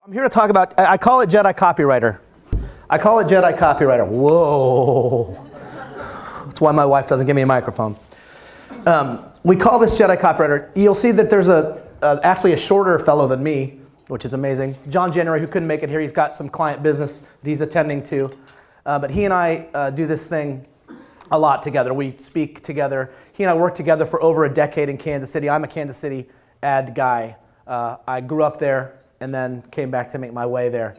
I'm here to talk about, I call it Jedi Copywriter. I call it Jedi Copywriter. Whoa. That's why my wife doesn't give me a microphone. We call this Jedi Copywriter. You'll see that there's actually a shorter fellow than me, which is amazing. John January, who couldn't make it here, he's got some client business that he's attending to. But he and I do this thing a lot together. We speak together. He and I worked together for over a decade in Kansas City. I'm a Kansas City ad guy. I grew up there and then came back to make my way there.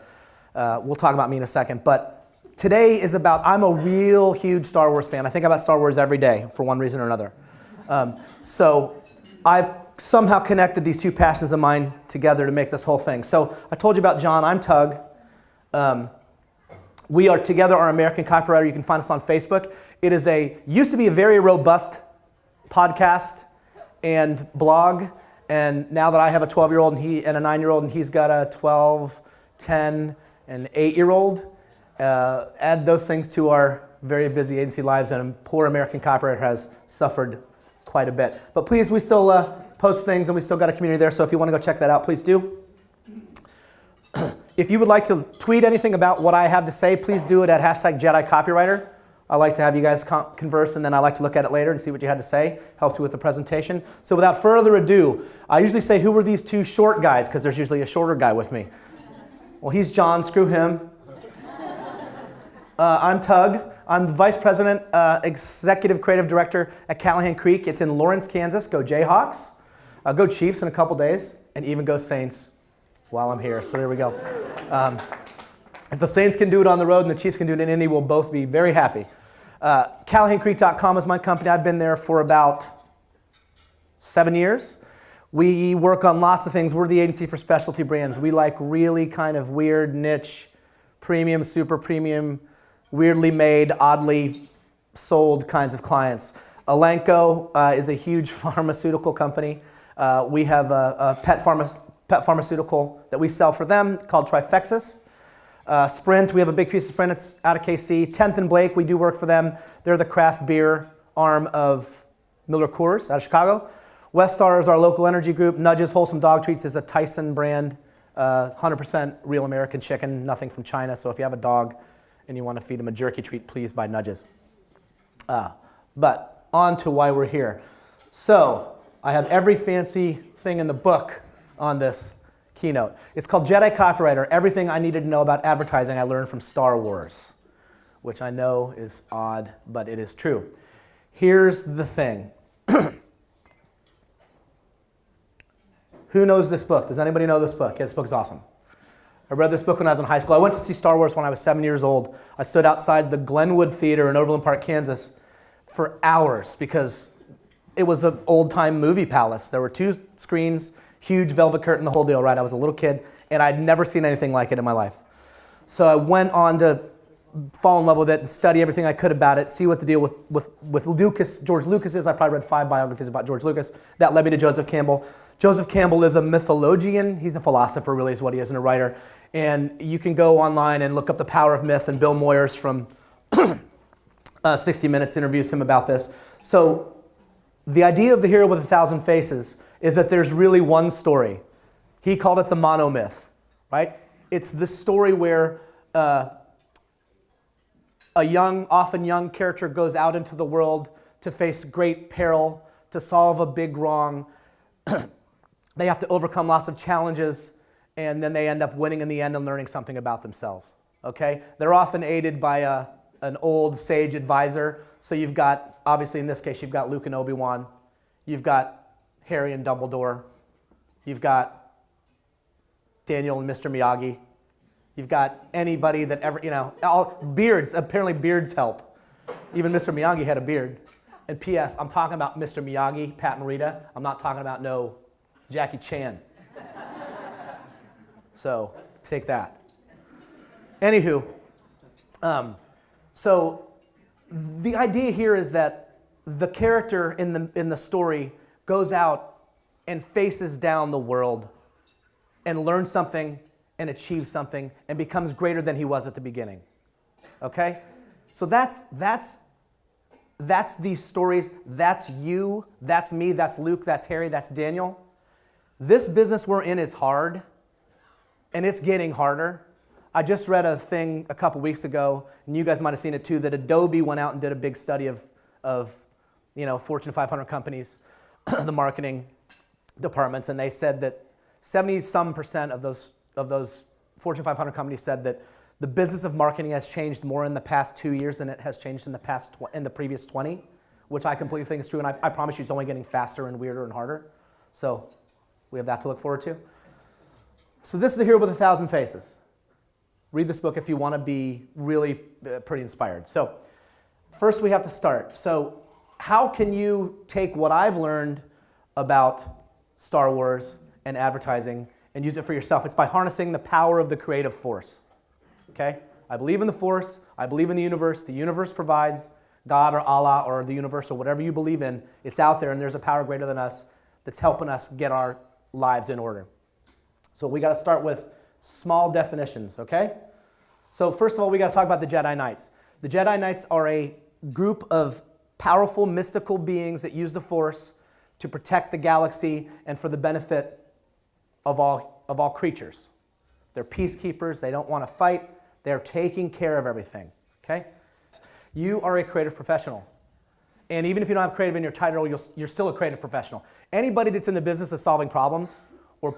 We'll talk about me in a second. But today is about, I'm a real huge Star Wars fan. I think about Star Wars every day for one reason or another. So I've somehow connected these two passions of mine together to make this whole thing. So I told you about John. I'm Tug. We are together, our American Copywriter. You can find us on Facebook. It is used to be a very robust podcast and blog. And now that I have a 12-year-old and a 9-year-old and he's got a 12, 10, and 8-year-old, add those things to our very busy agency lives, and poor American Copywriter has suffered quite a bit. But please, we still post things and we still got a community there, so if you want to go check that out, please do. If you would like to tweet anything about what I have to say, please do it at #Jedi Copywriter. I like to have you guys converse, and then I like to look at it later and see what you had to say. Helps you with the presentation. So without further ado, I usually say, who were these two short guys? Because there's usually a shorter guy with me. Well, he's John. Screw him. I'm Tug. I'm the Vice President, Executive Creative Director at Callahan Creek. It's in Lawrence, Kansas. Go Jayhawks. Go Chiefs in a couple days. And even go Saints while I'm here. So there we go. If the Saints can do it on the road and the Chiefs can do it in Indy, we'll both be very happy. CallahanCreek.com is my company. I've been there for about 7 years. We work on lots of things. We're the agency for specialty brands. We like really kind of weird, niche, premium, super premium, weirdly made, oddly sold kinds of clients. Elanco is a huge pharmaceutical company. We have a pet pharmaceutical that we sell for them called Trifexis. Sprint, we have a big piece of Sprint. It's out of KC. 10th and Blake, we do work for them. They're the craft beer arm of Miller Coors out of Chicago. Westar is our local energy group. Nudges Wholesome Dog Treats is a Tyson brand, 100% real American chicken, nothing from China. So if you have a dog and you want to feed him a jerky treat, please buy Nudges. But on to why we're here. So I have every fancy thing in the book on this keynote. It's called Jedi Copywriter. Everything I needed to know about advertising I learned from Star Wars, which I know is odd, but it is true. Here's the thing. Who knows this book? Does anybody know this book? Yeah, this book is awesome. I read this book when I was in high school. I went to see Star Wars when I was 7 years old. I stood outside the Glenwood Theater in Overland Park, Kansas for hours because it was an old-time movie palace. There were 2 screens, huge velvet curtain, the whole deal, right? I was a little kid, and I'd never seen anything like it in my life. So I went on to fall in love with it and study everything I could about it, see what the deal with Lucas, George Lucas is. I probably read 5 biographies about George Lucas. That led me to Joseph Campbell. Joseph Campbell is a mythologian. He's a philosopher, really, is what he is, and a writer. And you can go online and look up The Power of Myth, and Bill Moyers from 60 Minutes interviews him about this. So the idea of the hero with 1,000 faces is that there's really one story. He called it the monomyth, right? It's the story where a often young character goes out into the world to face great peril, to solve a big wrong. They have to overcome lots of challenges, and then they end up winning in the end and learning something about themselves, okay? They're often aided by an old sage advisor. So you've got, obviously in this case, you've got Luke and Obi-Wan. You've got Harry and Dumbledore. You've got Daniel and Mr. Miyagi. You've got anybody that ever, all beards, apparently beards help. Even Mr. Miyagi had a beard. And P.S., I'm talking about Mr. Miyagi, Pat Morita. I'm not talking about no Jackie Chan. So take that. Anywho, so the idea here is that the character in the story goes out and faces down the world and learns something and achieves something and becomes greater than he was at the beginning. Okay? So that's these stories. That's you. That's me. That's Luke. That's Harry. That's Daniel. This business we're in is hard. and it's getting harder. I just read a thing a couple weeks ago, and you guys might have seen it too, that Adobe went out and did a big study of Fortune 500 companies, the marketing departments, and they said that 70-some% of those Fortune 500 companies said that the business of marketing has changed more in the past 2 years than it has changed in the previous 20, which I completely think is true, and I promise you it's only getting faster and weirder and harder. So we have that to look forward to. So this is a hero with 1,000 faces. Read this book if you want to be really pretty inspired. So first we have to start. So how can you take what I've learned about Star Wars and advertising and use it for yourself? It's by harnessing the power of the creative force. Okay? I believe in the force. I believe in the universe. The universe provides. God or Allah or the universe or whatever you believe in, it's out there, and there's a power greater than us that's helping us get our lives in order. So we got to start with small definitions, okay? So first of all, we got to talk about the Jedi Knights. The Jedi Knights are a group of powerful, mystical beings that use the Force to protect the galaxy and for the benefit of all creatures. They're peacekeepers. They don't want to fight. They're taking care of everything, okay? You are a creative professional. And even if you don't have creative in your title, you're still a creative professional. Anybody that's in the business of solving problems or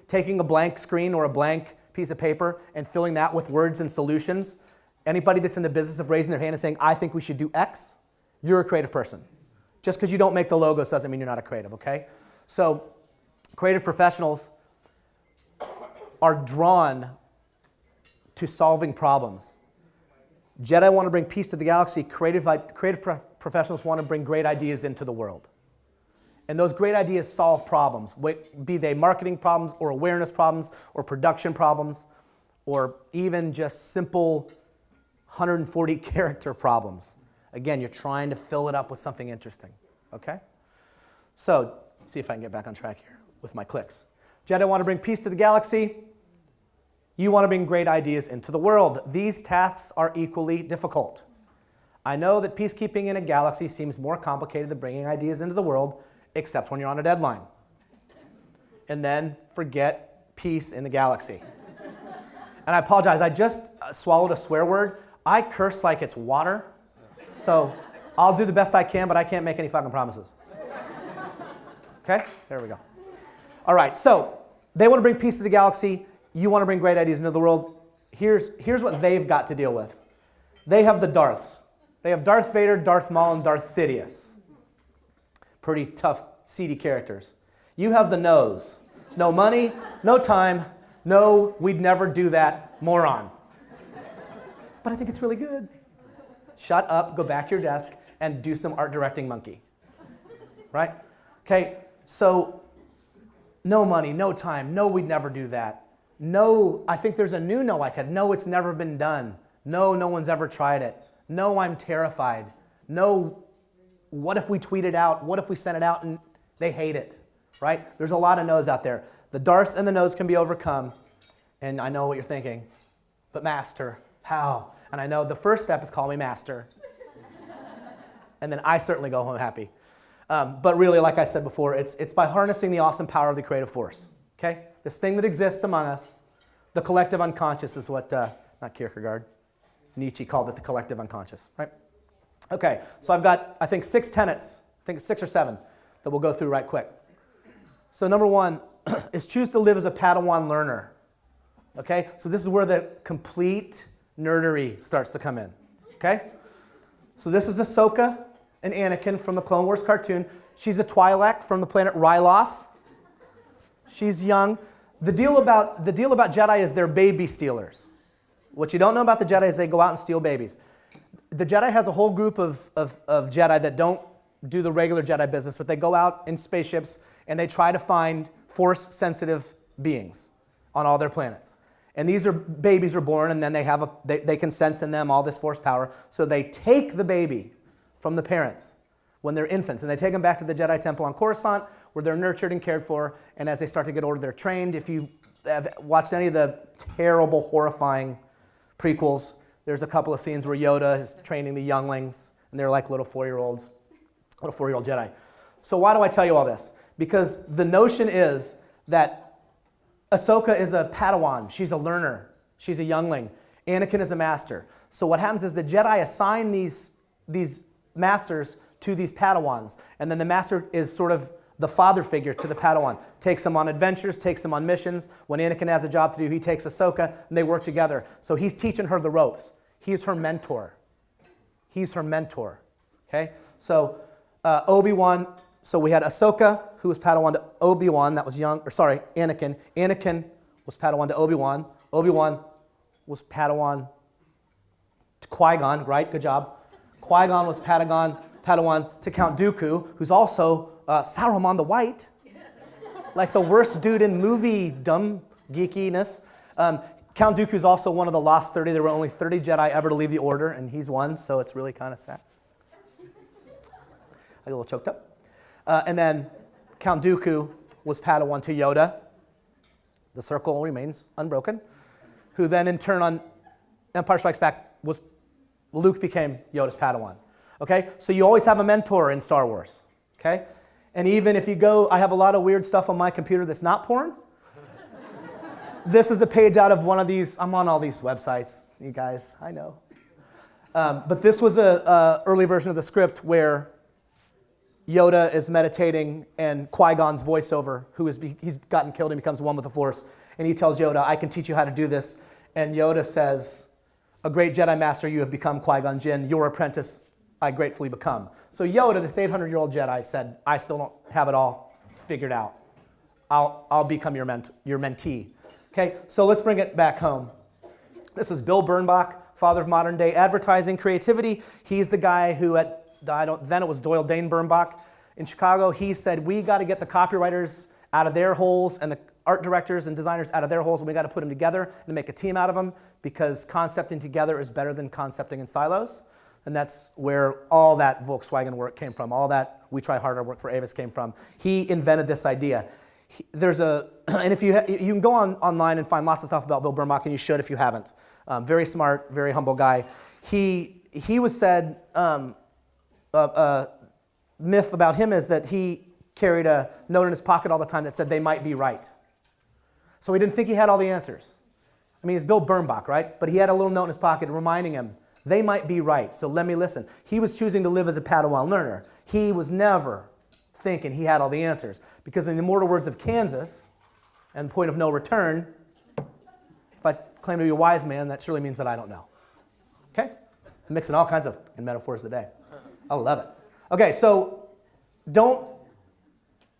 taking a blank screen or a blank piece of paper and filling that with words and solutions, anybody that's in the business of raising their hand and saying, I think we should do X, you're a creative person. Just because you don't make the logos doesn't mean you're not a creative, okay? So creative professionals are drawn to solving problems. Jedi want to bring peace to the galaxy. Creative professionals want to bring great ideas into the world. And those great ideas solve problems, be they marketing problems or awareness problems or production problems or even just simple 140 character problems. Again, you're trying to fill it up with something interesting, okay? So, see if I can get back on track here with my clicks. Jedi want to bring peace to the galaxy. You want to bring great ideas into the world. These tasks are equally difficult. I know that peacekeeping in a galaxy seems more complicated than bringing ideas into the world, except when you're on a deadline. And then forget peace in the galaxy. And I apologize, I just swallowed a swear word. I curse like it's water, so I'll do the best I can, but I can't make any fucking promises. Okay, there we go. All right, so they want to bring peace to the galaxy. You want to bring great ideas into the world. Here's what they've got to deal with. They have the Darths. They have Darth Vader, Darth Maul, and Darth Sidious. Pretty tough, seedy characters. You have the No's. No money, no time, no, we'd never do that, moron. But I think it's really good. Shut up, go back to your desk, and do some art directing, monkey. Right? Okay, so no money, no time, no, we'd never do that. No, I think there's a new no I could. No, it's never been done. No, no one's ever tried it. No, I'm terrified. No, what if we tweet it out? What if we send it out and they hate it, right? There's a lot of no's out there. The Darths and the no's can be overcome, and I know what you're thinking, but Master, how? And I know the first step is call me Master, and then I certainly go home happy. But really, like I said before, it's by harnessing the awesome power of the creative force, okay? This thing that exists among us, the collective unconscious is what, not Kierkegaard, Nietzsche called it the collective unconscious, right? Okay, so I've got, I think, 6 tenets, I think it's 6 or 7, that we'll go through right quick. So number 1 is choose to live as a Padawan Learner, okay? So this is where the complete nerdery starts to come in, okay? So this is Ahsoka and Anakin from the Clone Wars cartoon. She's a Twi'lek from the planet Ryloth. She's young. The deal about Jedi is they're baby stealers. What you don't know about the Jedi is they go out and steal babies. The Jedi has a whole group of Jedi that don't do the regular Jedi business, but they go out in spaceships and they try to find Force-sensitive beings on all their planets. And these babies are born, and then they can sense in them all this Force power. So they take the baby from the parents when they're infants, and they take them back to the Jedi Temple on Coruscant, where they're nurtured and cared for, and as they start to get older, they're trained. If you have watched any of the terrible, horrifying prequels, there's a couple of scenes where Yoda is training the younglings, and they're like little 4-year-old Jedi. So why do I tell you all this? Because the notion is that Ahsoka is a Padawan. She's a learner. She's a youngling. Anakin is a master. So what happens is the Jedi assign these masters to these Padawans. And then the master is sort of the father figure to the Padawan. Takes them on adventures, takes them on missions. When Anakin has a job to do, he takes Ahsoka, and they work together. So he's teaching her the ropes. He's her mentor. He's her mentor. Okay? So Obi-Wan, so we had Ahsoka, who was Padawan to Obi-Wan, that was Anakin. Anakin was Padawan to Obi-Wan. Obi-Wan was Padawan to Qui-Gon, right? Good job. Qui-Gon was Padawan to Count Dooku, who's also Saruman the White, like the worst dude in movie dumb geekiness. Count Dooku is also one of the lost 30. There were only 30 Jedi ever to leave the Order, and he's one, so it's really kind of sad. I get a little choked up. And then Count Dooku was Padawan to Yoda. The circle remains unbroken. Who then in turn on Empire Strikes Back Luke became Yoda's Padawan. Okay? So you always have a mentor in Star Wars. Okay? And even if you go, I have a lot of weird stuff on my computer that's not porn. This is a page out of one of these. I'm on all these websites, you guys, I know. But this was a early version of the script where Yoda is meditating and Qui-Gon's voiceover, he's gotten killed and becomes one with the Force. And he tells Yoda, I can teach you how to do this. And Yoda says, a great Jedi Master you have become, Qui-Gon Jinn. Your apprentice I gratefully become. So Yoda, this 800-year-old Jedi, said, I still don't have it all figured out. I'll become your mentee. Okay, so let's bring it back home. This is Bill Bernbach, father of modern day advertising creativity. He's the guy who then it was Doyle Dane Bernbach in Chicago. He said, we got to get the copywriters out of their holes and the art directors and designers out of their holes, and we got to put them together and make a team out of them, because concepting together is better than concepting in silos. And that's where all that Volkswagen work came from, all that We Try Harder work for Avis came from. He invented this idea. And if you can go online and find lots of stuff about Bill Bernbach, and you should if you haven't. Very smart, very humble guy. He was said, a myth about him is that he carried a note in his pocket all the time that said they might be right. So he didn't think he had all the answers. I mean, he's Bill Bernbach, right? But he had a little note in his pocket reminding him, they might be right, so let me listen. He was choosing to live as a Padawan learner. He was never thinking he had all the answers. Because in the immortal words of Kansas, and point of no return, if I claim to be a wise man, that surely means that I don't know. Okay? I'm mixing all kinds of metaphors today. I love it. Okay, so don't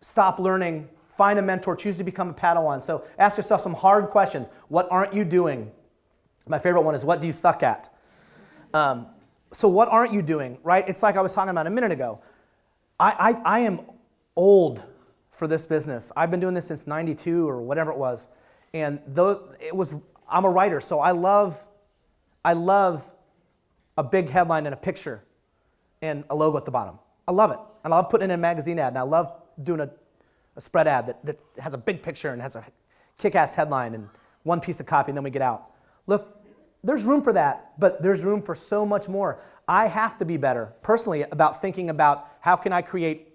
stop learning. Find a mentor. Choose to become a Padawan. So ask yourself some hard questions. What aren't you doing? My favorite one is, what do you suck at? So what aren't you doing, right? It's like I was talking about a minute ago. I am old for this business. I've been doing this since 92 or whatever it was. And I'm a writer, so I love a big headline and a picture and a logo at the bottom. I love it. And I love putting in a magazine ad, and I love doing a spread ad that has a big picture and has a kick-ass headline and one piece of copy, and then we get out. Look, there's room for that, but there's room for so much more. I have to be better, personally, about thinking about how can I create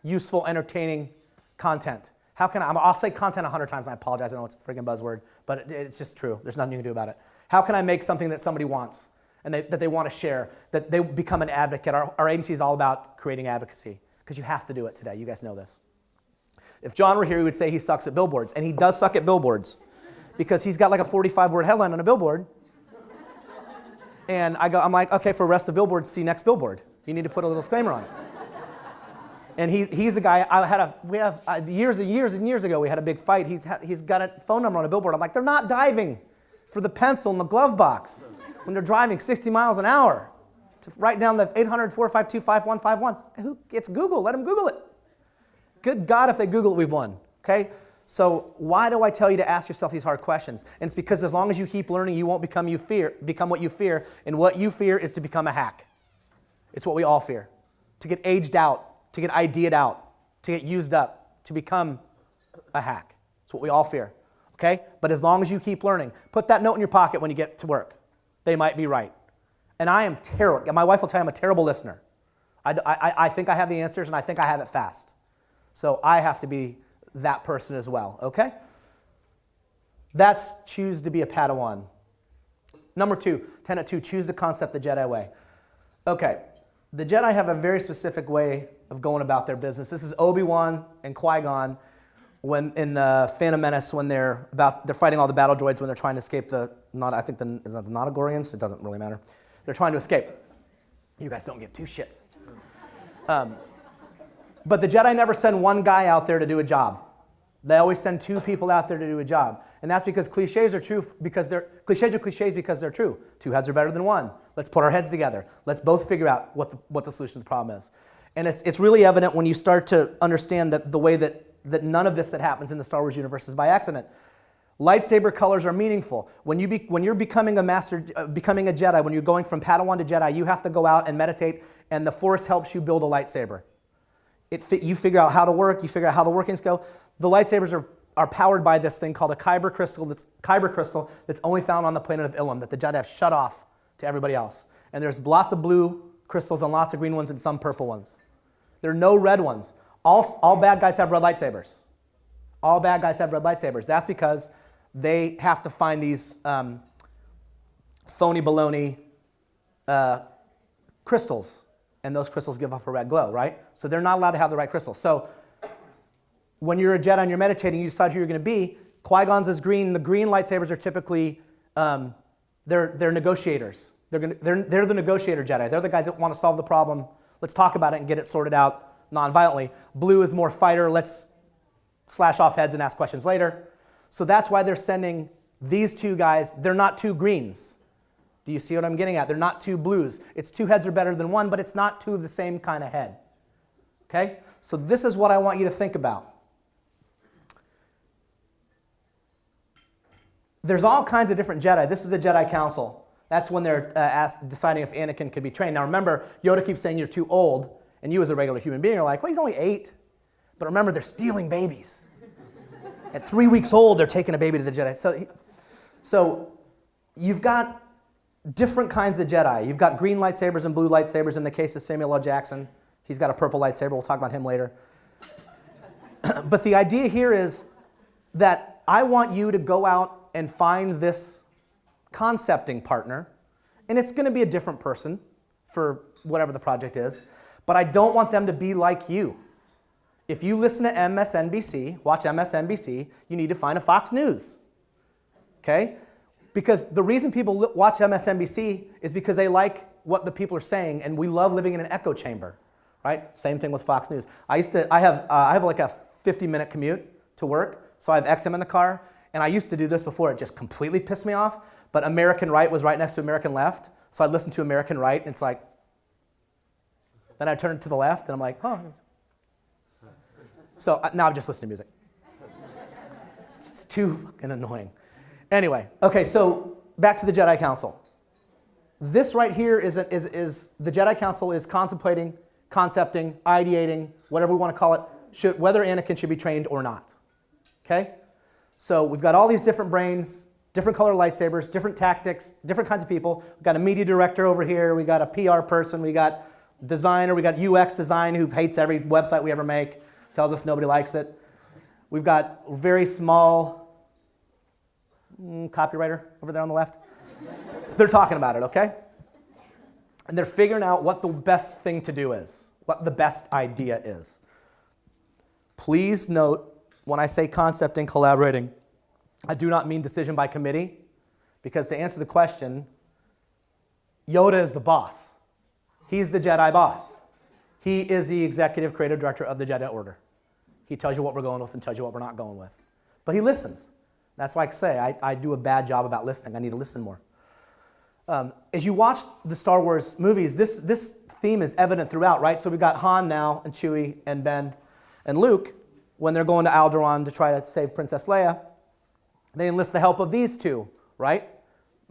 useful, entertaining content. I'll say content 100 times, and I apologize, I know it's a freaking buzzword, but it's just true. There's nothing you can do about it. How can I make something that somebody wants and that they want to share, that they become an advocate? Our agency is all about creating advocacy, because you have to do it today. You guys know this. If John were here, he would say he sucks at billboards, and he does suck at billboards, because he's got like a 45-word headline on a billboard. And I'm like, okay, for the rest of the billboards, see next billboard. You need to put a little disclaimer on it. And he's the guy, years and years and years ago, we had a big fight. He's got a phone number on a billboard. I'm like, they're not diving for the pencil in the glove box when they're driving 60 miles an hour to write down the 800-452-5151. It's Google, let them Google it. Good God, if they Google it, we've won, okay? So why do I tell you to ask yourself these hard questions? And it's because as long as you keep learning, you won't become what you fear, and what you fear is to become a hack. It's what we all fear. To get aged out, to get ideaed out, to get used up, to become a hack. It's what we all fear, okay? But as long as you keep learning, put that note in your pocket when you get to work. They might be right. And I am terrible. My wife will tell you I'm a terrible listener. I think I have the answers, and I think I have it fast. So I have to be that person as well, okay? That's choose to be a Padawan. Number 2, tenet 2, choose to concept the Jedi way. Okay, the Jedi have a very specific way of going about their business. This is Obi-Wan and Qui-Gon when in Phantom Menace when they're fighting all the battle droids when they're trying to escape is that the Notagorians? It doesn't really matter. They're trying to escape. You guys don't give two shits. But the Jedi never send one guy out there to do a job. They always send 2 people out there to do a job. And that's because cliches are true because they're true. 2 heads are better than 1. Let's put our heads together. Let's both figure out what the solution to the problem is. And it's really evident when you start to understand that the way that none of this that happens in the Star Wars universe is by accident. Lightsaber colors are meaningful. When you're becoming a master, becoming a Jedi, when you're going from Padawan to Jedi, you have to go out and meditate, and the Force helps you build a lightsaber. You figure out how to work, you figure out how the workings go. The lightsabers are powered by this thing called a kyber crystal that's only found on the planet of Ilum that the Jedi have shut off to everybody else. And there's lots of blue crystals and lots of green ones and some purple ones. There are no red ones. All bad guys have red lightsabers. All bad guys have red lightsabers. That's because they have to find these phony baloney crystals, and those crystals give off a red glow, right? So they're not allowed to have the right crystals. So when you're a Jedi and you're meditating, you decide who you're going to be. Qui-Gon's is green. The green lightsabers are typically they're negotiators. They're the negotiator Jedi. They're the guys that want to solve the problem. Let's talk about it and get it sorted out non-violently. Blue is more fighter. Let's slash off heads and ask questions later. So that's why they're sending these 2 guys. They're not 2 greens. Do you see what I'm getting at? They're not 2 blues. It's 2 heads are better than 1, but it's not 2 of the same kind of head. Okay? So this is what I want you to think about. There's all kinds of different Jedi. This is the Jedi Council. That's when they're deciding if Anakin could be trained. Now remember, Yoda keeps saying you're too old, and you as a regular human being are like, well, he's only 8. But remember, they're stealing babies. At 3 weeks old, they're taking a baby to the Jedi. So you've got different kinds of Jedi. You've got green lightsabers and blue lightsabers. In the case of Samuel L. Jackson, he's got a purple lightsaber. We'll talk about him later. But the idea here is that I want you to go out and find this concepting partner, and it's going to be a different person for whatever the project is, but I don't want them to be like you. If you listen to MSNBC, watch MSNBC, you need to find a Fox News, okay? Because the reason people watch MSNBC is because they like what the people are saying, and we love living in an echo chamber, right? Same thing with Fox News. I have like a 50-minute commute to work, so I have XM in the car, and I used to do this before. It just completely pissed me off, but American Right was right next to American Left, so I'd listen to American Right, and it's like, then I turn to the left, and I'm like, oh. So now I'm just listening to music. It's too fucking annoying. Anyway, okay, so back to the Jedi Council. This right here is the Jedi Council is contemplating, concepting, ideating, whatever we want to call it, whether Anakin should be trained or not. Okay? So we've got all these different brains, different color lightsabers, different tactics, different kinds of people. We've got a media director over here. We got a PR person. We got designer. We got UX design who hates every website we ever make, tells us nobody likes it. We've got a very small copywriter over there on the left. They're talking about it, okay? And they're figuring out what the best thing to do is, what the best idea is. Please note, when I say concepting, collaborating, I do not mean decision by committee, because to answer the question, Yoda is the boss. He's the Jedi boss. He is the executive creative director of the Jedi Order. He tells you what we're going with and tells you what we're not going with. But he listens. That's why I say I do a bad job about listening. I need to listen more. As you watch the Star Wars movies, this theme is evident throughout, right? So we've got Han now, and Chewie, and Ben, and Luke, when they're going to Alderaan to try to save Princess Leia. They enlist the help of these 2, right?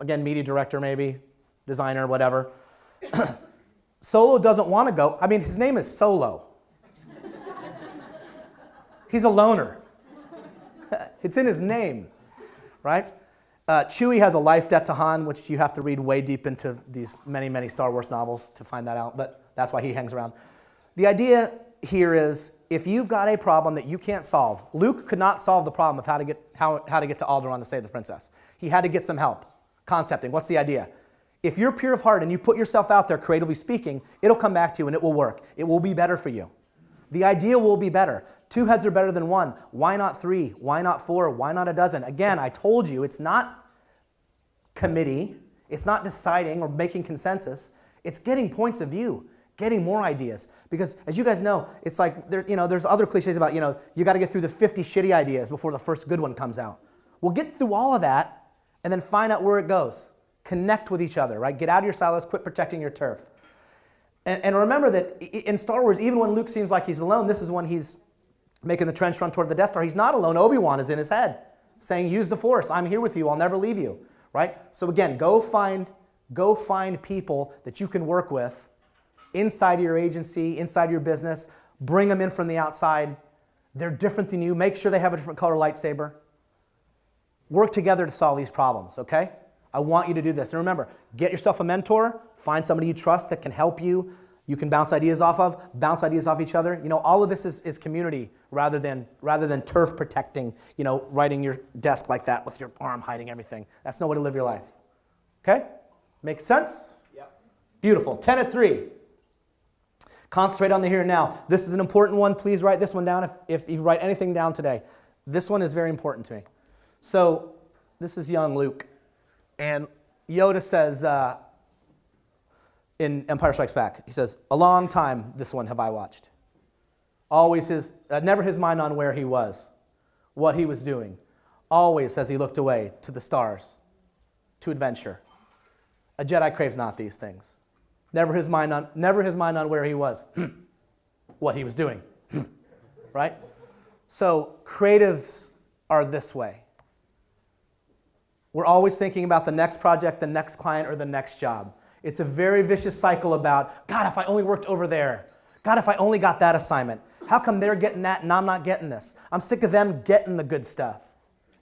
Again, media director maybe, designer, whatever. Solo doesn't want to go. I mean, his name is Solo. He's a loner. It's in his name, right? Chewie has a life debt to Han, which you have to read way deep into these many, many Star Wars novels to find that out, but that's why he hangs around. The idea here is, if you've got a problem that you can't solve, Luke could not solve the problem of how to get to Alderaan to save the princess. He had to get some help. Concepting, what's the idea? If you're pure of heart and you put yourself out there, creatively speaking, it'll come back to you and it will work. It will be better for you. The idea will be better. 2 heads are better than 1. Why not 3? Why not 4? Why not a dozen? Again, I told you, it's not committee. It's not deciding or making consensus. It's getting points of view, getting more ideas. Because as you guys know, it's like, there's other cliches about, you got to get through the 50 shitty ideas before the first good one comes out. Well, get through all of that and then find out where it goes. Connect with each other, right? Get out of your silos, quit protecting your turf. And remember that in Star Wars, even when Luke seems like he's alone, this is when he's making the trench run toward the Death Star. He's not alone. Obi-Wan is in his head saying, use the Force. I'm here with you. I'll never leave you, right? So again, go find people that you can work with inside your agency, inside your business. Bring them in from the outside. They're different than you. Make sure they have a different color lightsaber. Work together to solve these problems, okay? I want you to do this. And remember, get yourself a mentor. Find somebody you trust that can help you. You can bounce ideas off of, bounce ideas off each other. All of this is community rather than turf protecting, writing your desk like that with your arm hiding everything. That's no way to live your life. Okay? Make sense? Yep. Beautiful. 10 at 3. Concentrate on the here and now. This is an important one. Please write this one down if you write anything down today. This one is very important to me. So this is young Luke. And Yoda says in Empire Strikes Back, he says, a long time this one have I watched. Always never his mind on where he was, what he was doing. Always as he looked away to the stars, to adventure. A Jedi craves not these things. Never his mind on where he was, what he was doing, right? So creatives are this way. We're always thinking about the next project, the next client, or the next job. It's a very vicious cycle about, God, if I only worked over there. God, if I only got that assignment. How come they're getting that and I'm not getting this? I'm sick of them getting the good stuff.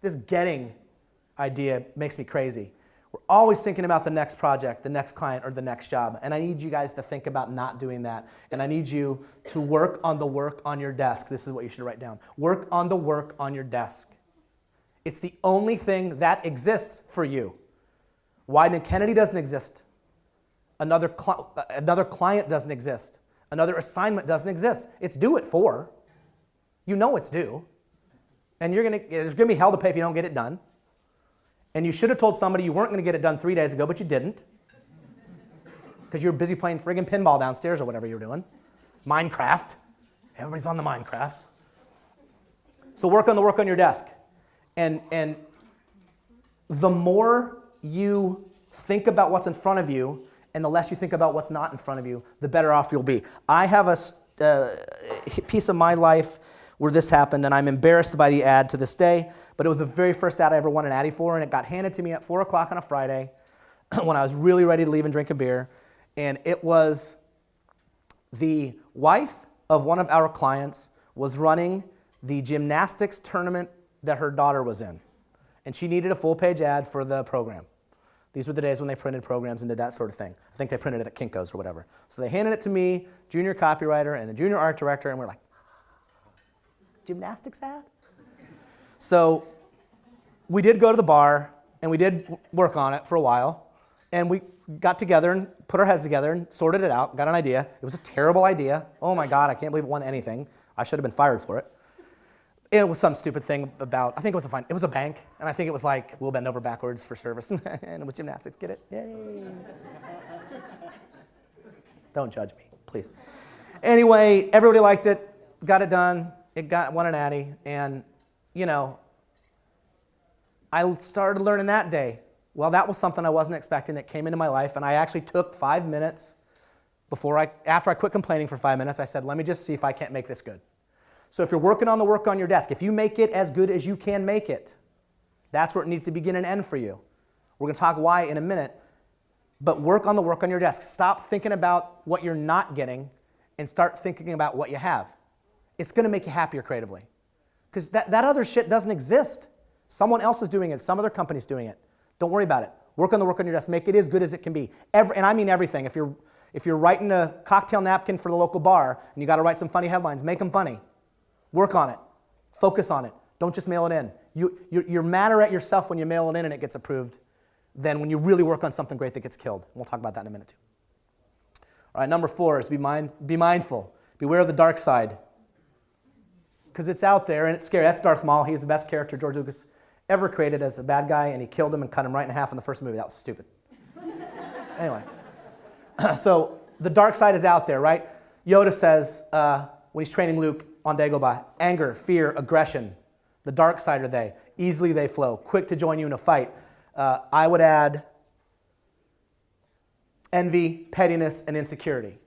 This getting idea makes me crazy. We're always thinking about the next project, the next client, or the next job. And I need you guys to think about not doing that. And I need you to work on the work on your desk. This is what you should write down. Work on the work on your desk. It's the only thing that exists for you. Wieden and Kennedy doesn't exist. Another client doesn't exist. Another assignment doesn't exist. It's due at 4. You know it's due. And there's going to be hell to pay if you don't get it done. And you should have told somebody you weren't going to get it done 3 days ago, but you didn't. Because you were busy playing friggin' pinball downstairs or whatever you were doing. Minecraft. Everybody's on the Minecrafts. So work on the work on your desk. And the more you think about what's in front of you and the less you think about what's not in front of you, the better off you'll be. I have a piece of my life where this happened, and I'm embarrassed by the ad to this day, but it was the very first ad I ever won an Addy for, and it got handed to me at 4 o'clock on a Friday when I was really ready to leave and drink a beer, and it was the wife of one of our clients was running the gymnastics tournament that her daughter was in. And she needed a full-page ad for the program. These were the days when they printed programs and did that sort of thing. I think they printed it at Kinko's or whatever. So they handed it to me, junior copywriter and a junior art director, and we're like, gymnastics ad? So we did go to the bar, and we did work on it for a while, and we got together and put our heads together and sorted it out, got an idea. It was a terrible idea. Oh my God, I can't believe it won anything. I should have been fired for it. It was some stupid thing about, I think it was a bank, and I think it was like, we'll bend over backwards for service, and it was gymnastics, get it? Yay. Don't judge me, please. Anyway, everybody liked it, got it done, won an Addy, and I started learning that day. Well, that was something I wasn't expecting that came into my life, and I actually took 5 minutes after I quit complaining for 5 minutes, I said, let me just see if I can't make this good. So if you're working on the work on your desk, if you make it as good as you can make it, that's where it needs to begin and end for you. We're going to talk why in a minute, but work on the work on your desk. Stop thinking about what you're not getting and start thinking about what you have. It's going to make you happier creatively. Because that other shit doesn't exist. Someone else is doing it. Some other company's doing it. Don't worry about it. Work on the work on your desk. Make it as good as it can be. And I mean everything. If If you're writing a cocktail napkin for the local bar and you got to write some funny headlines, make them funny. Work on it. Focus on it. Don't just mail it in. You're madder at yourself when you mail it in and it gets approved than when you really work on something great that gets killed. We'll talk about that in a minute too. All right, number 4 is be mindful. Beware of the dark side. Because it's out there and it's scary. That's Darth Maul. He's the best character George Lucas ever created as a bad guy, and he killed him and cut him right in half in the first movie. That was stupid. Anyway, so the dark side is out there, right? Yoda says when he's training Luke on Dagobah, anger, fear, aggression. The dark side are they. Easily they flow, quick to join you in a fight. I would add envy, pettiness, and insecurity.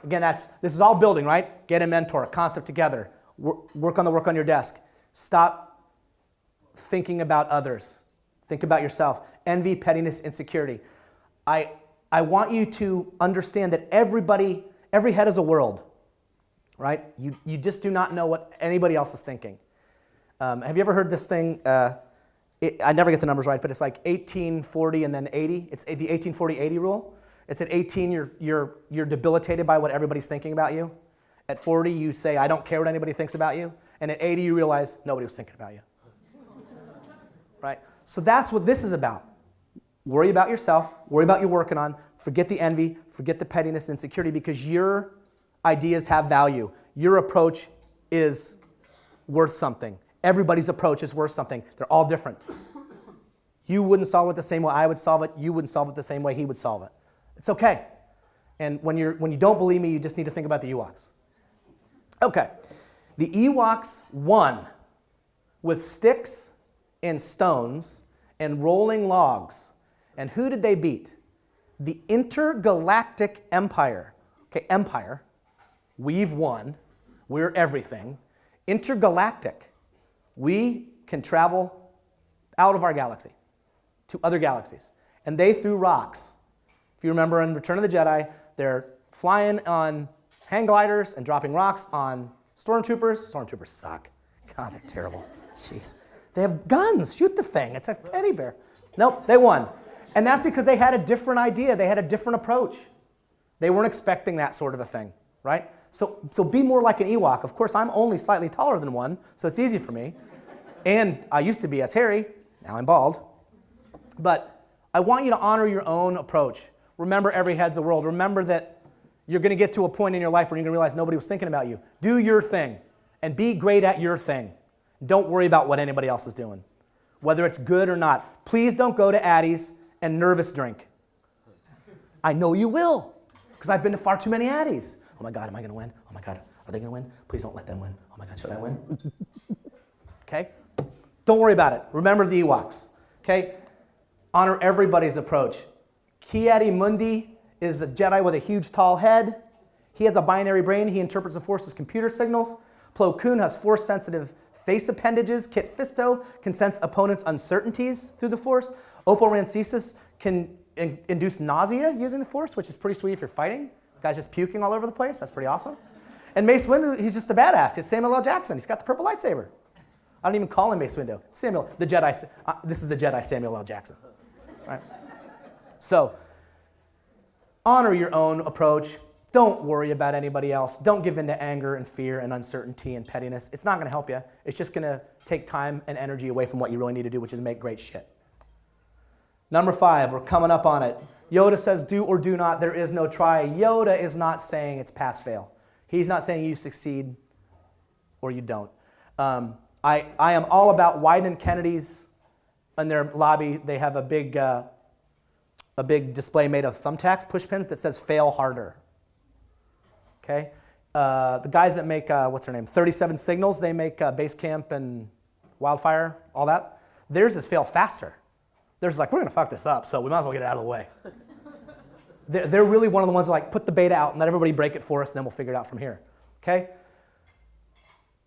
Again, this is all building, right? Get a mentor, a concept together. Work on the work on your desk. Stop thinking about others. Think about yourself. Envy, pettiness, insecurity. I want you to understand that every head is a world, right? You just do not know what anybody else is thinking. Have you ever heard this thing? I never get the numbers right, but it's like 18, 40, and then 80. It's the 18, 40, 80 rule. It's at 18, you're debilitated by what everybody's thinking about you. At 40, you say, I don't care what anybody thinks about you. And at 80, you realize nobody was thinking about you. Right? So that's what this is about. Worry about yourself. Worry about what you're working on. Forget the envy. Forget the pettiness and insecurity, because your ideas have value. Your approach is worth something. Everybody's approach is worth something. They're all different. You wouldn't solve it the same way I would solve it. You wouldn't solve it the same way he would solve it. It's okay. And when you don't believe me, you just need to think about the Ewoks. Okay. The Ewoks won with sticks and stones and rolling logs. And who did they beat? The intergalactic empire. Okay, empire. We've won. We're everything. Intergalactic. We can travel out of our galaxy to other galaxies. And they threw rocks. If you remember in Return of the Jedi, they're flying on hang gliders and dropping rocks on stormtroopers. Stormtroopers suck. God, they're terrible. Jeez. They have guns. Shoot the thing. It's a teddy bear. Nope, they won. And that's because they had a different idea. They had a different approach. They weren't expecting that sort of a thing, right? So be more like an Ewok. Of course, I'm only slightly taller than one, so it's easy for me. And I used to be as hairy. Now I'm bald. But I want you to honor your own approach. Remember, every head's a world. Remember that you're going to get to a point in your life where you're going to realize nobody was thinking about you. Do your thing and be great at your thing. Don't worry about what anybody else is doing, whether it's good or not. Please don't go to Addie's and nervous drink. I know you will, because I've been to far too many Addie's. Oh my God, am I going to win? Oh my God, are they going to win? Please don't let them win. Oh my God, should I win? Okay? Don't worry about it. Remember the Ewoks. Okay? Honor everybody's approach. Ki-Adi-Mundi is a Jedi with a huge, tall head. He has a binary brain. He interprets the Force as computer signals. Plo Koon has Force-sensitive face appendages. Kit Fisto can sense opponents' uncertainties through the Force. Oppo Rancisis can induce nausea using the Force, which is pretty sweet if you're fighting. The guy's just puking all over the place. That's pretty awesome. And Mace Windu, he's just a badass. He's Samuel L. Jackson. He's got the purple lightsaber. I don't even call him Mace Windu. Samuel, the Jedi. This is the Jedi Samuel L. Jackson. Right? So, honor your own approach. Don't worry about anybody else. Don't give in to anger and fear and uncertainty and pettiness. It's not going to help you. It's just going to take time and energy away from what you really need to do, which is make great shit. Number 5, we're coming up on it. Yoda says, do or do not, there is no try. Yoda is not saying it's pass-fail. He's not saying you succeed or you don't. I am all about Wyden and Kennedy's. In their lobby, they have a big display made of thumbtacks, push pins, that says fail harder. Okay? The guys that make, what's their name, 37 Signals, they make Basecamp and Wildfire, all that. Theirs is fail faster. Theirs is like, we're going to fuck this up, so we might as well get it out of the way. They're really one of the ones that like, put the beta out and let everybody break it for us, and then we'll figure it out from here. Okay?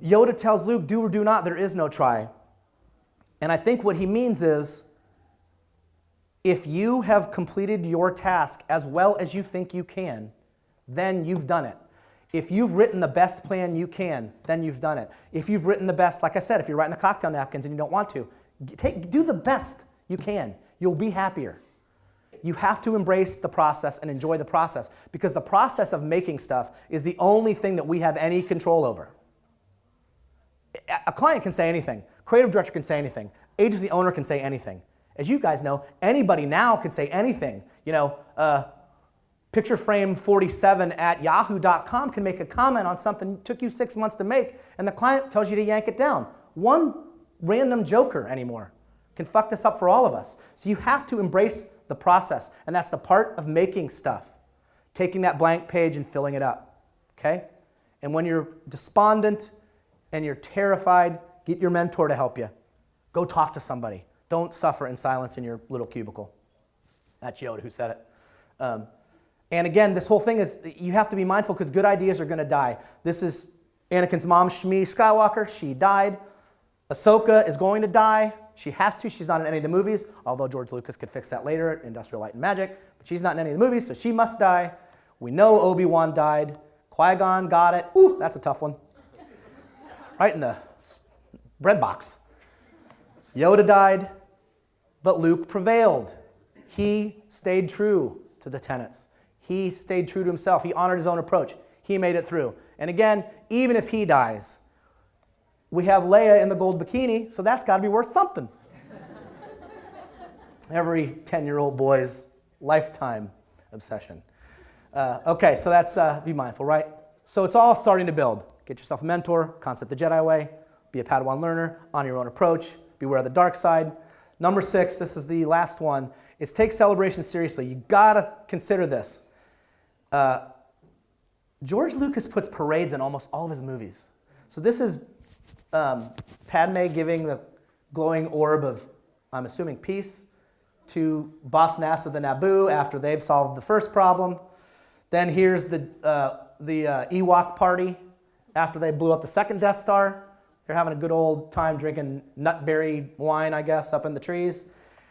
Yoda tells Luke, do or do not, there is no try. And I think what he means is, if you have completed your task as well as you think you can, then you've done it. If you've written the best plan you can, then you've done it. If you've written the best, like I said, if you're writing the cocktail napkins and you don't want to, do the best you can. You'll be happier. You have to embrace the process and enjoy the process, because the process of making stuff is the only thing that we have any control over. A client can say anything. Creative director can say anything. Agency owner can say anything. As you guys know, anybody now can say anything. You know, picture frame 47 at yahoo.com can make a comment on something that took you 6 months to make, and the client tells you to yank it down. One random joker anymore can fuck this up for all of us. So you have to embrace the process, and that's the part of making stuff. Taking that blank page and filling it up, okay? And when you're despondent and you're terrified, get your mentor to help you. Go talk to somebody. Don't suffer in silence in your little cubicle. That's Yoda who said it. And again, this whole thing is, you have to be mindful because good ideas are going to die. This is Anakin's mom, Shmi Skywalker. She died. Ahsoka is going to die. She has to. She's not in any of the movies, although George Lucas could fix that later, Industrial Light and Magic. But she's not in any of the movies, so she must die. We know Obi-Wan died. Qui-Gon got it. Ooh, that's a tough one. Right in the bread box. Yoda died, but Luke prevailed. He stayed true to the tenets. He stayed true to himself. He honored his own approach. He made it through. And again, even if he dies, we have Leia in the gold bikini, so that's got to be worth something. Every 10-year-old boy's lifetime obsession. Okay, so that's be mindful, right? So it's all starting to build. Get yourself a mentor, concept the Jedi way, be a Padawan learner, on your own approach, beware of the dark side. Number 6, this is the last one, it's take celebration seriously. You gotta consider this. George Lucas puts parades in almost all of his movies. So this is Padme giving the glowing orb of, I'm assuming, peace to Boss Nass of the Naboo after they've solved the first problem. Then here's the Ewok party after they blew up the second Death Star. They're having a good old time drinking nutberry wine, I guess, up in the trees.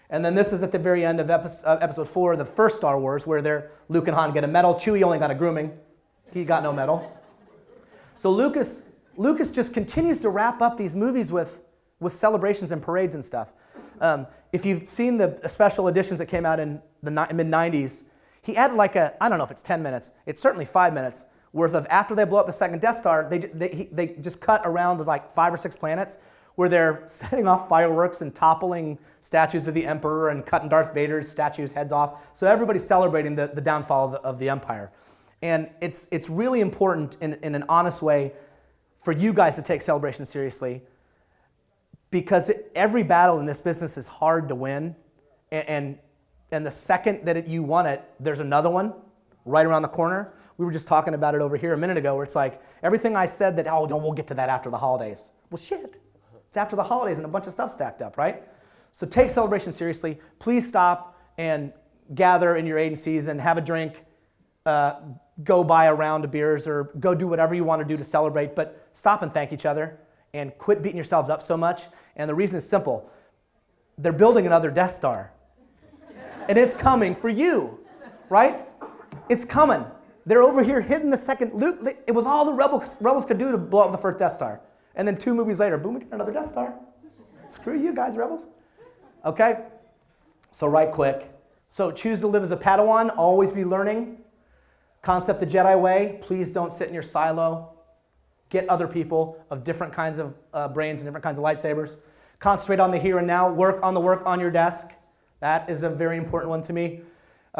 And then this is at the very end of episode 4, the first Star Wars, where Luke and Han get a medal. Chewie only got a grooming. He got no medal. So Lucas just continues to wrap up these movies with celebrations and parades and stuff. If you've seen the special editions that came out in the mid-90s, he added like I don't know if it's 10 minutes, it's certainly 5 minutes worth of, after they blow up the second Death Star, they just cut around like 5 or 6 planets where they're setting off fireworks and toppling statues of the Emperor and cutting Darth Vader's statues' heads off. So everybody's celebrating the downfall of the Empire. And it's really important in an honest way for you guys to take celebration seriously, because every battle in this business is hard to win. And the second that you won it, there's another one right around the corner. We were just talking about it over here a minute ago, where it's like, everything I said that, oh, no, we'll get to that after the holidays. Well, shit. It's after the holidays and a bunch of stuff stacked up, right? So take celebration seriously. Please stop and gather in your agencies and have a drink, go buy a round of beers, or go do whatever you want to do to celebrate, but stop and thank each other and quit beating yourselves up so much. And the reason is simple. They're building another Death Star. And it's coming for you, right? It's coming. They're over here hitting the second. Luke, it was all the rebels could do to blow up the first Death Star. And then 2 movies later, boom, we get another Death Star. Screw you guys, rebels. Okay? So right quick. So choose to live as a Padawan, always be learning. Concept the Jedi way, please don't sit in your silo. Get other people of different kinds of brains and different kinds of lightsabers. Concentrate on the here and now, work on your desk. That is a very important one to me.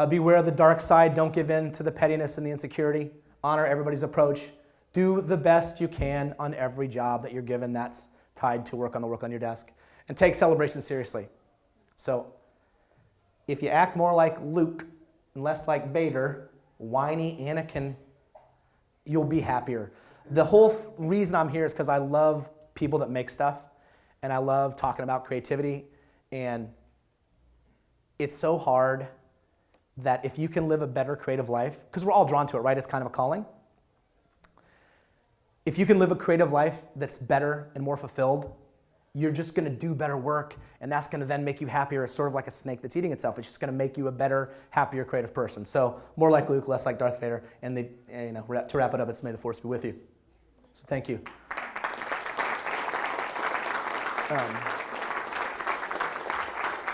Beware of the dark side, don't give in to the pettiness and the insecurity. Honor everybody's approach. Do the best you can on every job that you're given that's tied to work on your desk. And take celebration seriously. So, if you act more like Luke and less like Vader, whiny Anakin, you'll be happier. The whole reason I'm here is because I love people that make stuff, and I love talking about creativity, and it's so hard that if you can live a better creative life, because we're all drawn to it, right? It's kind of a calling. If you can live a creative life that's better and more fulfilled, you're just going to do better work, and that's going to then make you happier. It's sort of like a snake that's eating itself. It's just going to make you a better, happier, creative person. So more like Luke, less like Darth Vader. And to wrap it up, it's may the Force be with you. So thank you.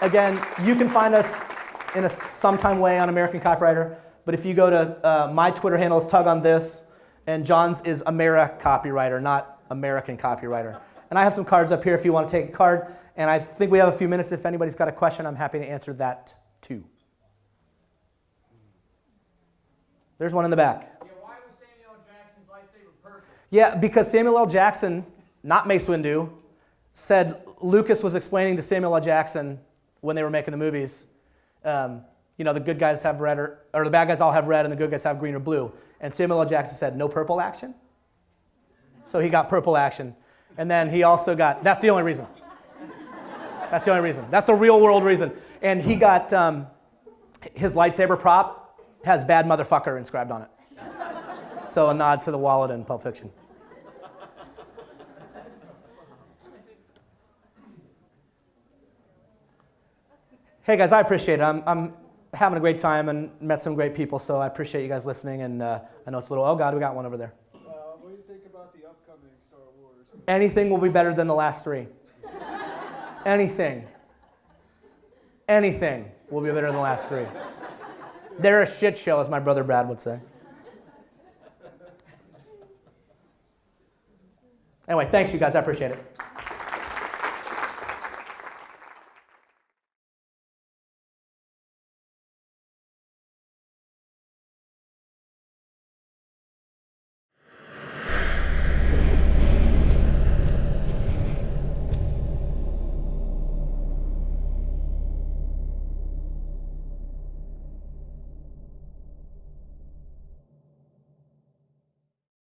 Again, you can find us in a sometime way on American Copywriter. But if you go to my Twitter handle is Tug on this, and John's is Amera Copywriter, not American Copywriter. And I have some cards up here if you want to take a card. And I think we have a few minutes. If anybody's got a question, I'm happy to answer that too. There's one in the back. Yeah, why was Samuel L. Jackson's lightsaber purple? Yeah, because Samuel L. Jackson, not Mace Windu, said Lucas was explaining to Samuel L. Jackson when they were making the movies, the good guys have red, or the bad guys all have red, and the good guys have green or blue. And Samuel L. Jackson said, no purple action? So he got purple action. And then he also got, that's the only reason. That's the only reason. That's a real world reason. And he got, his lightsaber prop has bad motherfucker inscribed on it. So a nod to the wallet in Pulp Fiction. Hey guys, I appreciate it. I'm having a great time and met some great people, so I appreciate you guys listening. And I know it's a little, oh God, we got one over there. What do you think about the upcoming Star Wars? Anything will be better than the last three. Anything. Anything will be better than the last three. They're a shit show, as my brother Brad would say. Anyway, thanks you guys. I appreciate it.